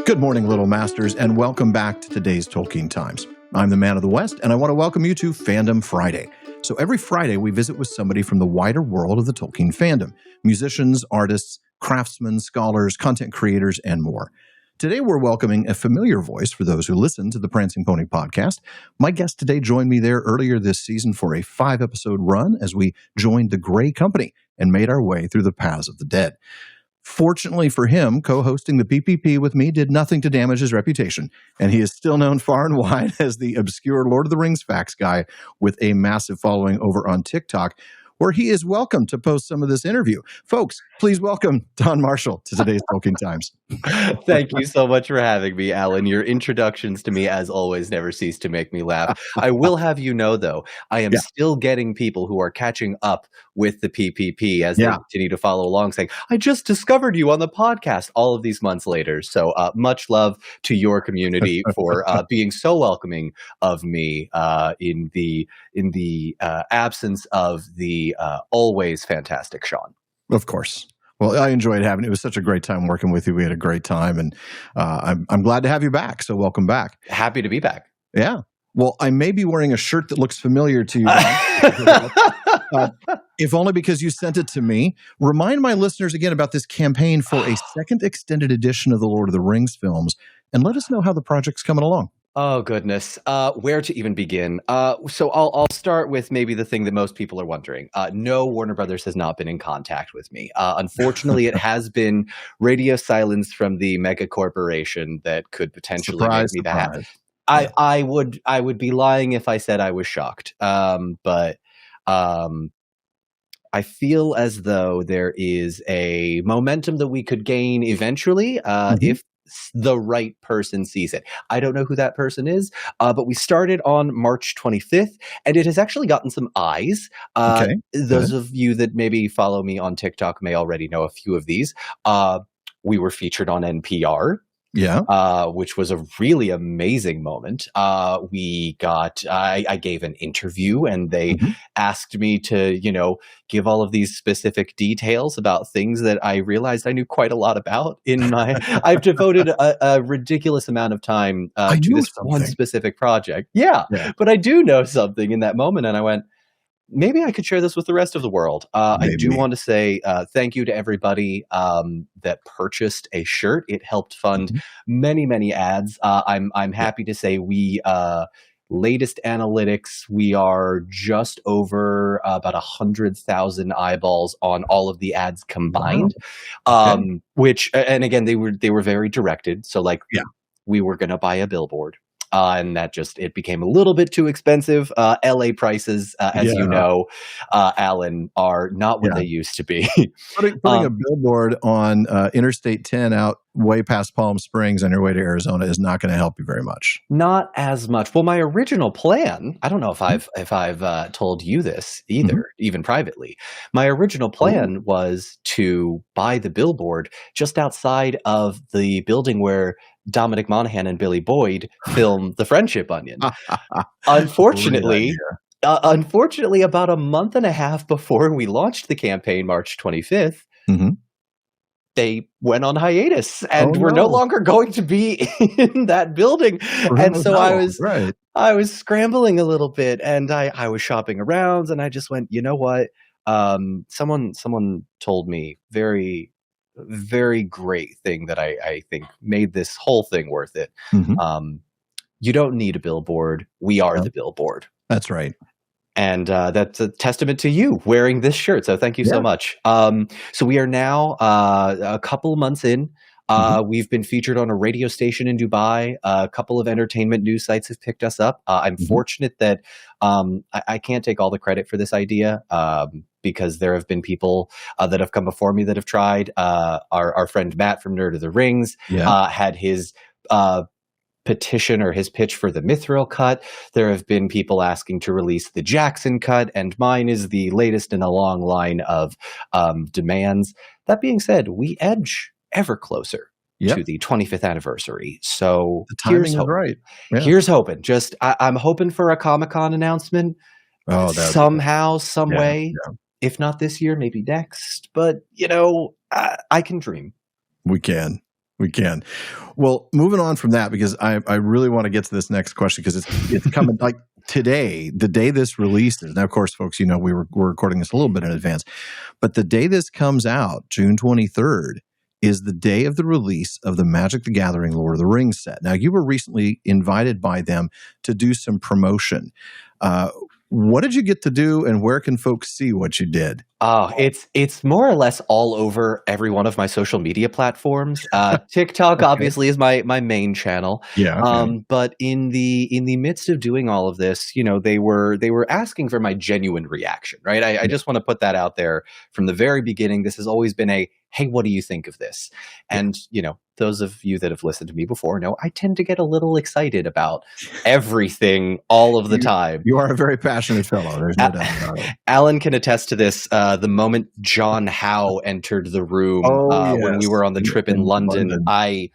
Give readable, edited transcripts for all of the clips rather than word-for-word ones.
Good morning, Little Masters, and welcome back to today's Tolkien Times. I'm the Man of the West, and I want to welcome you to Fandom Friday. So every Friday, we visit with somebody from the wider world of the Tolkien fandom. Musicians, artists, craftsmen, scholars, content creators, and more. Today, we're welcoming a familiar voice for those who listen to the Prancing Pony podcast. My guest today joined me there earlier this season for a 5-episode run as we joined the Grey Company and made our way through the paths of the dead. Fortunately for him, co-hosting the PPP with me did nothing to damage his reputation, and he is still known far and wide as the obscure Lord of the Rings facts guy with a massive following over on TikTok, where he is welcome to post some of this interview. Folks, please welcome Don Marshall to today's Tolkien Times. Thank you so much for having me, Alan. Your introductions to me, as always, never cease to make me laugh. I will have you know, though, I am still getting people who are catching up with the PPP as they continue to follow along, saying, I just discovered you on the podcast all of these months later. So much love to your community for being so welcoming of me in the absence of the always fantastic Sean. Of course. Well, I enjoyed having it. It was such a great time working with you. We had a great time, and I'm glad to have you back. So welcome back. Happy to be back. Yeah. Well, I may be wearing a shirt that looks familiar to you, if only because you sent it to me. Remind my listeners again about this campaign for a second extended edition of the Lord of the Rings films, and let us know how the project's coming along. Oh, goodness. Where to even begin? So I'll start with maybe the thing that most people are wondering. No, Warner Brothers has not been in contact with me. Unfortunately, it has been radio silence from the mega corporation that could potentially make me the hat. I would be lying if I said I was shocked. But I feel as though there is a momentum that we could gain eventually if the right person sees it. I don't know who that person is, but we started on March 25th, and it has actually gotten some eyes. Those of you that maybe follow me on TikTok may already know a few of these. We were featured on NPR. Which was a really amazing moment. I gave an interview, and they asked me to, give all of these specific details about things that I realized I knew quite a lot about I've devoted a ridiculous amount of time to this one specific project. But I do know something in that moment, and I went, maybe I could share this with the rest of the world. I do want to say thank you to everybody that purchased a shirt. It helped fund many, many ads. I'm happy to say we latest analytics, we are just over about 100,000 eyeballs on all of the ads combined. Which, and again, they were very directed. So we were going to buy a billboard. And that it became a little bit too expensive. LA prices, as you know, Alan, are not what they used to be. Putting a billboard on Interstate 10 out way past Palm Springs on your way to Arizona is not going to help you very much. Not as much. Well, my original plan, I don't know if I've told you this either, even privately. My original plan was to buy the billboard just outside of the building where Dominic Monaghan and Billy Boyd film The Friendship Onion. Unfortunately, about a month and a half before we launched the campaign, March 25th, they went on hiatus, and we're no longer going to be in that building. And so I was scrambling a little bit, and I was shopping around, and I just went, you know what? Someone told me very, very great thing that I think made this whole thing worth it. You don't need a billboard. We are the billboard. That's right. And that's a testament to you wearing this shirt. So thank you so much. So we are now a couple months in. We've been featured on a radio station in Dubai. A couple of entertainment news sites have picked us up. I'm fortunate that I can't take all the credit for this idea because there have been people that have come before me that have tried. Our friend Matt from Nerd of the Rings had his petition or his pitch for the Mithril cut. There have been people asking to release the Jackson cut, and mine is the latest in a long line of demands. That being said, we edge ever closer to the 25th anniversary. So the timing is right. Here's hoping. I'm hoping for a Comic-Con announcement somehow, some way. If not this year, maybe next. But, I can dream. We can. We can. Well, moving on from that, because I really want to get to this next question, because it's coming like today, the day this releases. Now, of course, folks, we're recording this a little bit in advance, but the day this comes out, June 23rd, is the day of the release of the Magic the Gathering Lord of the Rings set. Now, you were recently invited by them to do some promotion. What did you get to do, and where can folks see what you did? It's more or less all over every one of my social media platforms. TikTok Okay. obviously is my main channel. Yeah. Okay. But in the midst of doing all of this, they were asking for my genuine reaction, right? I just want to put that out there from the very beginning. This has always been hey, what do you think of this? And those of you that have listened to me before know I tend to get a little excited about everything all of the time. You are a very passionate fellow. There's no doubt about it. Alan can attest to this. The moment John Howe entered the room when we were on the trip in London, I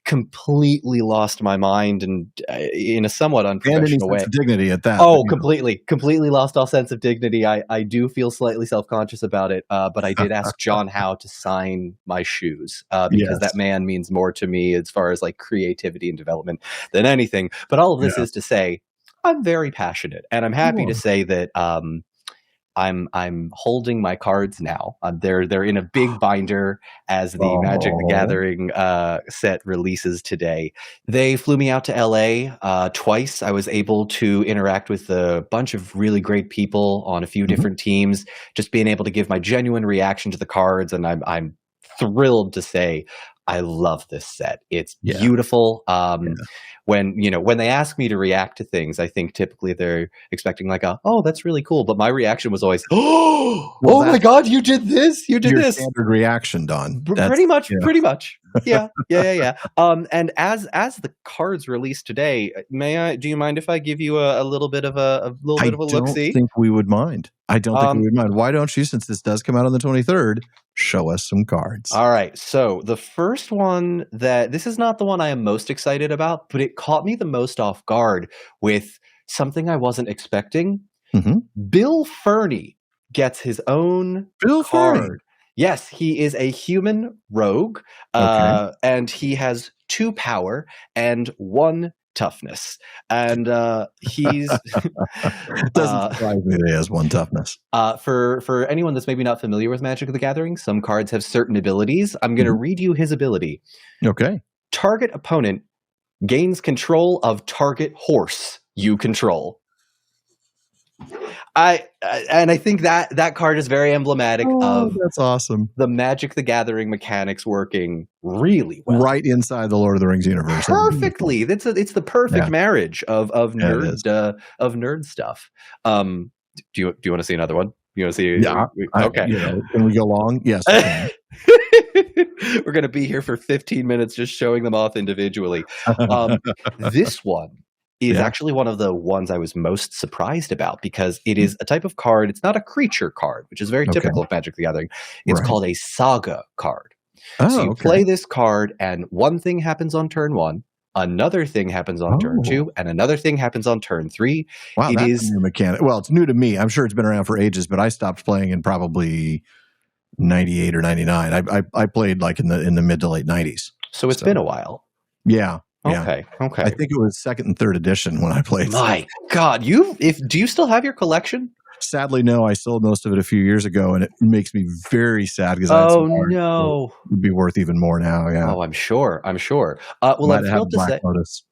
completely lost my mind, and in a somewhat unprofessional way. Sense of dignity at that. Oh, completely lost all sense of dignity. I do feel slightly self-conscious about it, but I did ask John Howe to sign my shoes because that man means more to me as far as like creativity and development than anything. But all of this is to say, I'm very passionate, and I'm happy to say that I'm holding my cards now. They're in a big binder as the Magic the Gathering set releases today. They flew me out to LA twice. I was able to interact with a bunch of really great people on a few different teams, just being able to give my genuine reaction to the cards, and I'm thrilled to say I love this set. It's beautiful. When they ask me to react to things, I think typically they're expecting like oh, that's really cool. But my reaction was always, oh my God, you did this. You did your this. Standard reaction, Don. Pretty much. Yeah. And as the cards released today, do you mind if I give you a little bit of a look-see? I don't think we would mind. Why don't you, since this does come out on the 23rd, show us some cards? All right. So the first one this is not the one I am most excited about, but it caught me the most off guard with something I wasn't expecting. Bill Ferny gets his own card. Ferny. Yes, he is a human rogue, and he has 2 power and 1 toughness, and he's it doesn't surprise me that he has 1 toughness. For anyone that's maybe not familiar with Magic the Gathering, some cards have certain abilities. I'm going to read you his ability. Okay. Target opponent gains control of target horse you control. I think that card is very emblematic of that's awesome. The Magic the Gathering mechanics working really well, right inside the Lord of the Rings universe. Perfectly. It's the perfect marriage of nerd stuff. Do you want to see another one? You want to see? Yeah. Okay. Can we go long? Yes. We're going to be here for 15 minutes just showing them off individually. This one is actually one of the ones I was most surprised about because it is a type of card. It's not a creature card, which is very typical of Magic the Gathering. It's called a saga card. So you play this card, and one thing happens on turn 1, another thing happens on turn 2, and another thing happens on turn 3. Wow, that's a new mechanic. Well, it's new to me. I'm sure it's been around for ages, but I stopped playing in probably 98 or 99. I played like in the mid to late 90s. So it's been a while. Yeah. Okay. I think it was 2nd and 3rd edition when I played. My God, do you still have your collection? Sadly, no. I sold most of it a few years ago, and it makes me very sad because no, it would be worth even more now. Yeah. Oh, I'm sure. Well, I'm thrilled to say. Notice.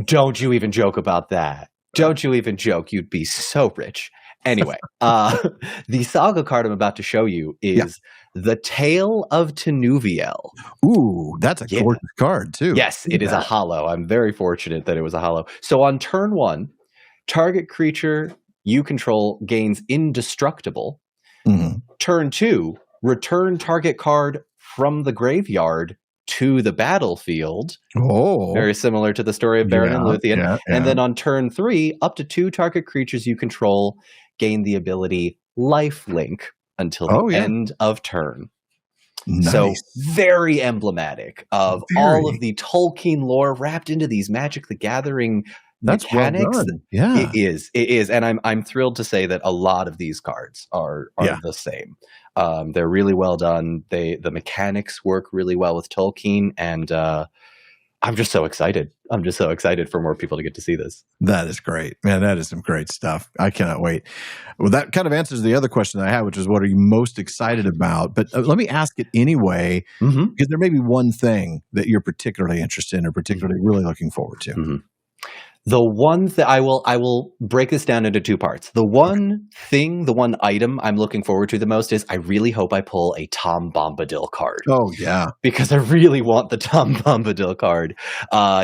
Don't you even joke about that. Don't you even joke. You'd be so rich. Anyway, the saga card I'm about to show you is The Tale of Tenuviel. Ooh, that's a gorgeous card, too. Yes, it is a holo. I'm very fortunate that it was a holo. So on turn 1, target creature you control gains indestructible. Turn 2, return target card from the graveyard to the battlefield. Very similar to the story of Baron and Luthien. And then on turn 3, up to 2 target creatures you control gain the ability Lifelink until the end of turn. Nice. So very emblematic of all of the Tolkien lore wrapped into these Magic the Gathering mechanics. Well done. Yeah, it is, and I'm thrilled to say that a lot of these cards are the same. They're really well done. The mechanics work really well with Tolkien, and I'm just so excited. I'm just so excited for more people to get to see this. That is great, man. That is some great stuff. I cannot wait. Well, that kind of answers the other question I had, which is what are you most excited about? But let me ask it anyway, because there may be one thing that you're particularly interested in or particularly really looking forward to. The one thing I will break this down into two parts. The one thing, the one item I'm looking forward to the most is I really hope I pull a Tom Bombadil card. Oh, yeah. Because I really want the Tom Bombadil card.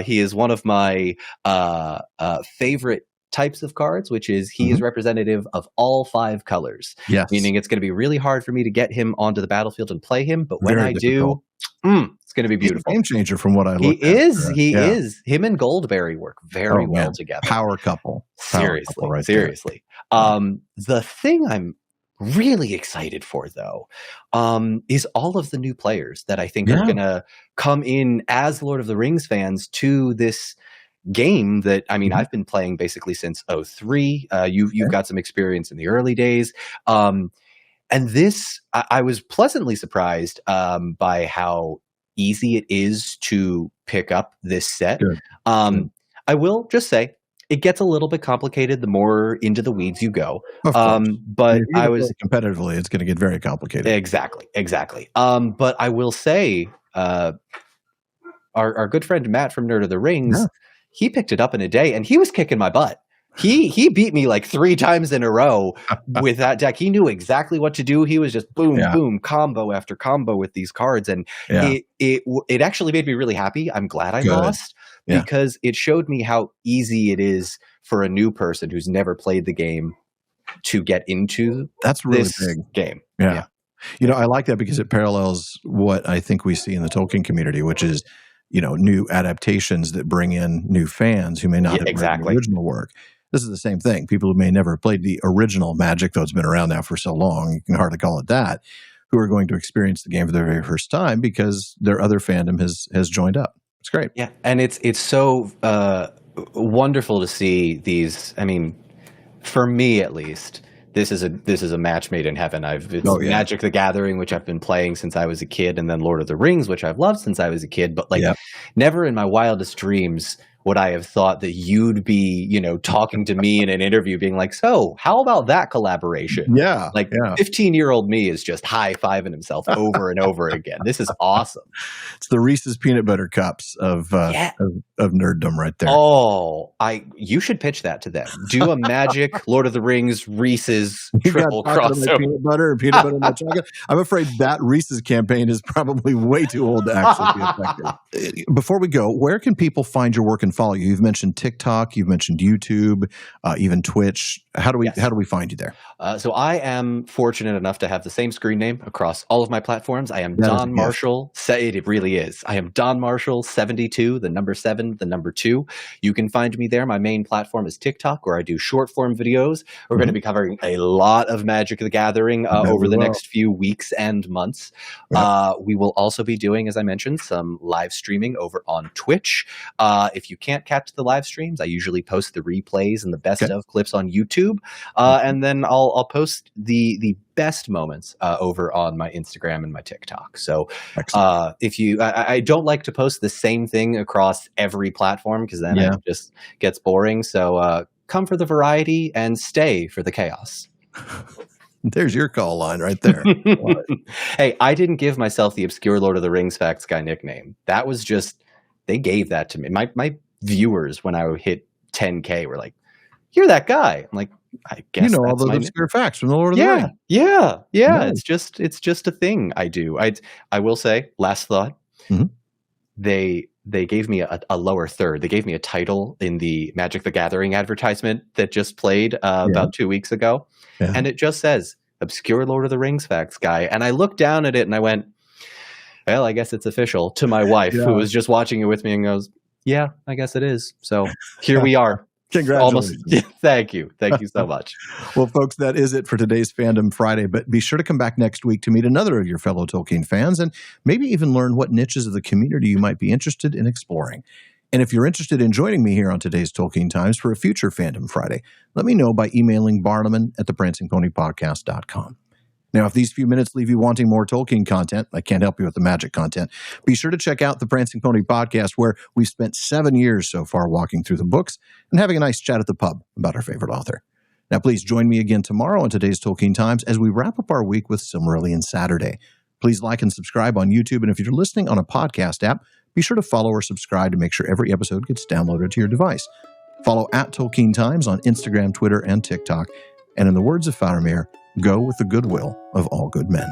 He is one of my favorite types of cards, which is he is representative of all 5 colors. Yes. Meaning it's going to be really hard for me to get him onto the battlefield and play him. But when I do, it's going to be beautiful. He's a game changer from what I looked at. He is. Him and Goldberry work very well together. Power couple. Seriously. Right seriously. The thing I'm really excited for, though, is all of the new players that I think are going to come in as Lord of the Rings fans to this game that, I mean, I've been playing basically since 03. You've got some experience in the early days. And this, I was pleasantly surprised by how easy it is to pick up this set. I will just say, it gets a little bit complicated the more into the weeds you go. But I was competitively, it's going to get very complicated. Exactly. But I will say, our good friend Matt from Nerd of the Rings, he picked it up in a day and he was kicking my butt. He beat me like 3 times in a row with that deck. He knew exactly what to do. He was just boom, combo after combo with these cards. And it actually made me really happy. I'm glad I lost because it showed me how easy it is for a new person who's never played the game to get into this game. Yeah. You know, I like that because it parallels what I think we see in the Tolkien community, which is, you know, new adaptations that bring in new fans who may not have read the original work. This is the same thing. People who may never have played the original Magic, though it's been around now for so long, you can hardly call it that, who are going to experience the game for the very first time because their other fandom has joined up. It's great. Yeah, and it's so wonderful to see these. I mean, for me at least, this is a match made in heaven. Magic the Gathering, which I've been playing since I was a kid, and then Lord of the Rings, which I've loved since I was a kid. But never in my wildest dreams would I have thought that you'd be, you know, talking to me in an interview being like, so how about that collaboration? 15-year-old me is just high-fiving himself over and over again. This is awesome. It's the Reese's peanut butter cups of nerddom right there. Oh, you should pitch that to them. Do a Magic Lord of the Rings Reese's triple crossover. Peanut butter and peanut butter and my chocolate. I'm afraid that Reese's campaign is probably way too old to actually be effective. Before we go, where can people find your work and follow you? You've mentioned TikTok, you've mentioned YouTube, even Twitch. How do we find you there? So I am fortunate enough to have the same screen name across all of my platforms. I am Don Marshall. It really is. I am Don Marshall 72, the number 7, the number 2. You can find me there. My main platform is TikTok, where I do short form videos. We're going to be covering a lot of Magic the Gathering over the next few weeks and months. We will also be doing, as I mentioned, some live streaming over on Twitch. If you can't catch the live streams, I usually post the replays and the best of clips on YouTube. And then I'll post the best moments over on my Instagram and my TikTok. So if you, I don't like to post the same thing across every platform because then it just gets boring. So come for the variety and stay for the chaos. There's your call line right there. Hey, I didn't give myself the obscure Lord of the Rings facts guy nickname. That was just, they gave that to me. My viewers, when I hit 10K, were like, "You're that guy." I'm like, I guess you know all those obscure facts from the Lord of the Rings. Yeah. Nice. It's just a thing I do. I will say, last thought, they gave me a lower third. They gave me a title in the Magic the Gathering advertisement that just played about 2 weeks ago, and it just says "Obscure Lord of the Rings facts guy." And I looked down at it and I went, "Well, I guess it's official." To my wife, who was just watching it with me, and goes, "Yeah, I guess it is." So here we are. Congratulations. Thank you so much. Well, folks, that is it for today's Fandom Friday, but be sure to come back next week to meet another of your fellow Tolkien fans and maybe even learn what niches of the community you might be interested in exploring. And if you're interested in joining me here on today's Tolkien Times for a future Fandom Friday, let me know by emailing barnaman@theprancingponypodcast.com. Now, if these few minutes leave you wanting more Tolkien content, I can't help you with the magic content. Be sure to check out the Prancing Pony podcast, where we've spent 7 years so far walking through the books and having a nice chat at the pub about our favorite author. Now, please join me again tomorrow on today's Tolkien Times as we wrap up our week with Silmarillion Saturday. Please like and subscribe on YouTube, and if you're listening on a podcast app, be sure to follow or subscribe to make sure every episode gets downloaded to your device. Follow at Tolkien Times on Instagram, Twitter, and TikTok. And in the words of Faramir, go with the goodwill of all good men.